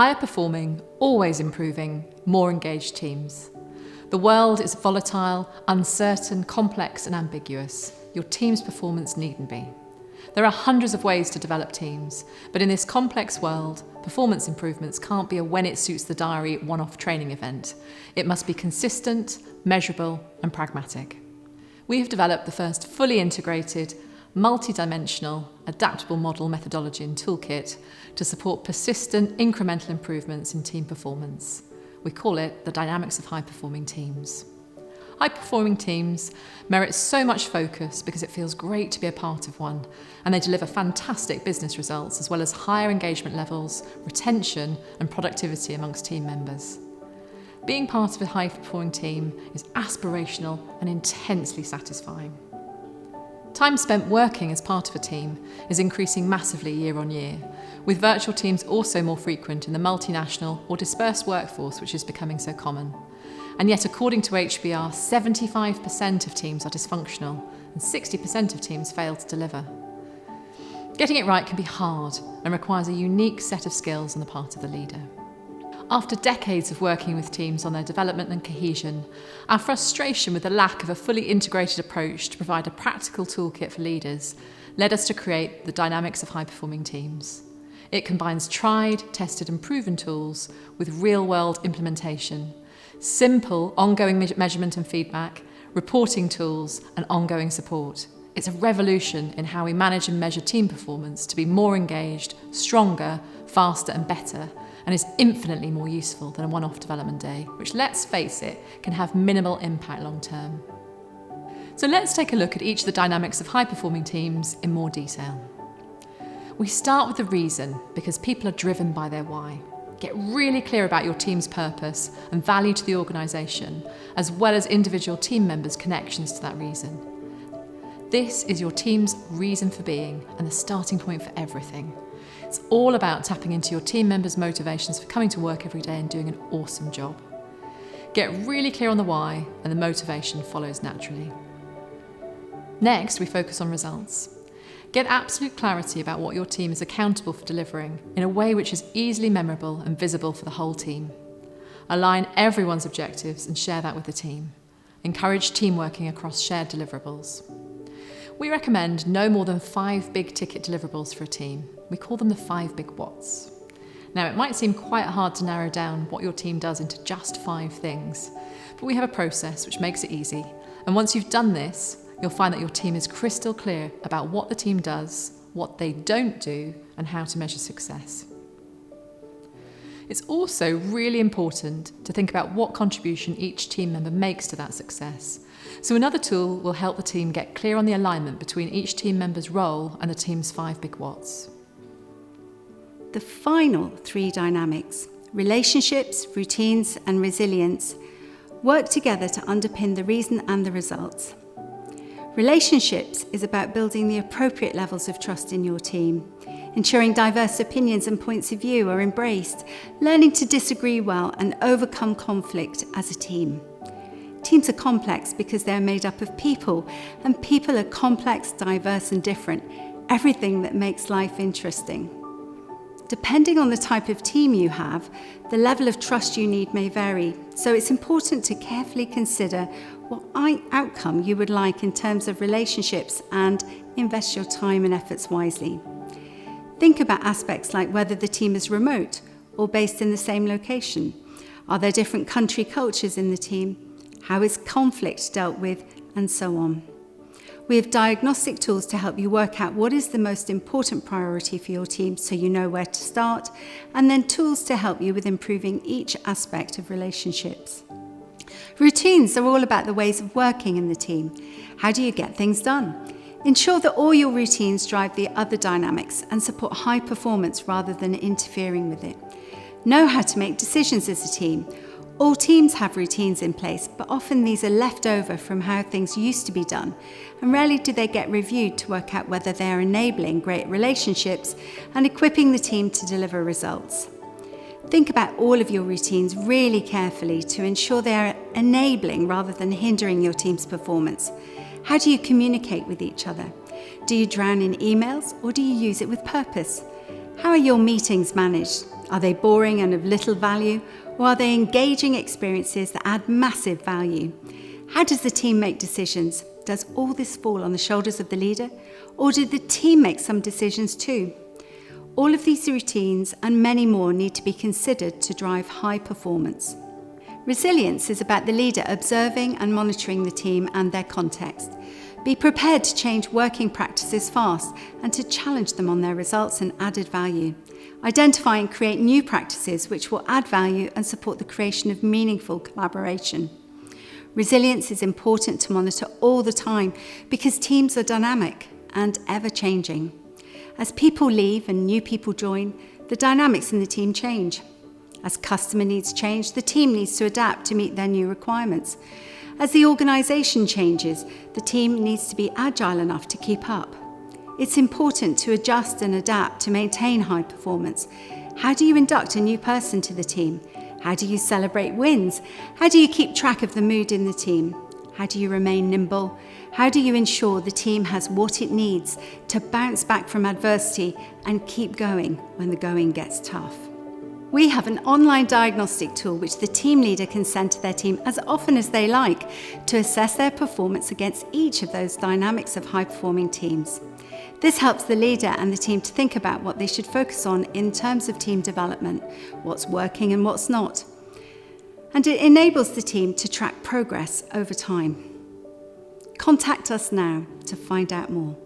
Higher performing, always improving, more engaged teams. The world is volatile, uncertain, complex and ambiguous. Your team's performance needn't be. There are hundreds of ways to develop teams, but in this complex world, performance improvements can't be a when it suits the diary one-off training event. It must be consistent, measurable and pragmatic. We have developed the first fully integrated, multi-dimensional, adaptable model methodology and toolkit to support persistent, incremental improvements in team performance. We call it the dynamics of high-performing teams. High-performing teams merit so much focus because it feels great to be a part of one, and they deliver fantastic business results as well as higher engagement levels, retention and productivity amongst team members. Being part of a high-performing team is aspirational and intensely satisfying. Time spent working as part of a team is increasing massively year on year, with virtual teams also more frequent in the multinational or dispersed workforce which is becoming so common. And yet, according to HBR, 75% of teams are dysfunctional and 60% of teams fail to deliver. Getting it right can be hard and requires a unique set of skills on the part of the leader. After decades of working with teams on their development and cohesion, our frustration with the lack of a fully integrated approach to provide a practical toolkit for leaders led us to create the dynamics of high-performing teams. It combines tried, tested and proven tools with real-world implementation, simple, ongoing measurement and feedback, reporting tools and ongoing support. It's a revolution in how we manage and measure team performance to be more engaged, stronger, faster and better, and is infinitely more useful than a one-off development day, which, let's face it, can have minimal impact long term. So let's take a look at each of the dynamics of high-performing teams in more detail. We start with the reason, because people are driven by their why. Get really clear about your team's purpose and value to the organisation, as well as individual team members' connections to that reason. This is your team's reason for being and the starting point for everything. It's all about tapping into your team members' motivations for coming to work every day and doing an awesome job. Get really clear on the why, and the motivation follows naturally. Next, we focus on results. Get absolute clarity about what your team is accountable for delivering in a way which is easily memorable and visible for the whole team. Align everyone's objectives and share that with the team. Encourage team working across shared deliverables. We recommend no more than 5 big ticket deliverables for a team. We call them the 5 big whats. Now, it might seem quite hard to narrow down what your team does into just 5 things, but we have a process which makes it easy. And once you've done this, you'll find that your team is crystal clear about what the team does, what they don't do, and how to measure success. It's also really important to think about what contribution each team member makes to that success. So another tool will help the team get clear on the alignment between each team member's role and the team's 5 big whats. The final 3 dynamics, relationships, routines and resilience, work together to underpin the reason and the results. Relationships is about building the appropriate levels of trust in your team, ensuring diverse opinions and points of view are embraced, learning to disagree well and overcome conflict as a team. Teams are complex because they're made up of people, and people are complex, diverse and different, everything that makes life interesting. Depending on the type of team you have, the level of trust you need may vary, so it's important to carefully consider what outcome you would like in terms of relationships and invest your time and efforts wisely. Think about aspects like whether the team is remote or based in the same location. Are there different country cultures in the team? How is conflict dealt with? And so on. We have diagnostic tools to help you work out what is the most important priority for your team so you know where to start, and then tools to help you with improving each aspect of relationships. Routines are all about the ways of working in the team. How do you get things done? Ensure that all your routines drive the other dynamics and support high performance rather than interfering with it. Know how to make decisions as a team. All teams have routines in place, but often these are left over from how things used to be done, and rarely do they get reviewed to work out whether they are enabling great relationships and equipping the team to deliver results. Think about all of your routines really carefully to ensure they are enabling rather than hindering your team's performance. How do you communicate with each other? Do you drown in emails or do you use it with purpose? How are your meetings managed? Are they boring and of little value, or are they engaging experiences that add massive value? How does the team make decisions? Does all this fall on the shoulders of the leader, or did the team make some decisions too? All of these routines and many more need to be considered to drive high performance. Resilience is about the leader observing and monitoring the team and their context. Be prepared to change working practices fast and to challenge them on their results and added value. Identify and create new practices which will add value and support the creation of meaningful collaboration. Resilience is important to monitor all the time because teams are dynamic and ever-changing. As people leave and new people join, the dynamics in the team change. As customer needs change, the team needs to adapt to meet their new requirements. As the organisation changes, the team needs to be agile enough to keep up. It's important to adjust and adapt to maintain high performance. How do you induct a new person to the team? How do you celebrate wins? How do you keep track of the mood in the team? How do you remain nimble? How do you ensure the team has what it needs to bounce back from adversity and keep going when the going gets tough? We have an online diagnostic tool which the team leader can send to their team as often as they like to assess their performance against each of those dynamics of high-performing teams. This helps the leader and the team to think about what they should focus on in terms of team development, what's working and what's not. And it enables the team to track progress over time. Contact us now to find out more.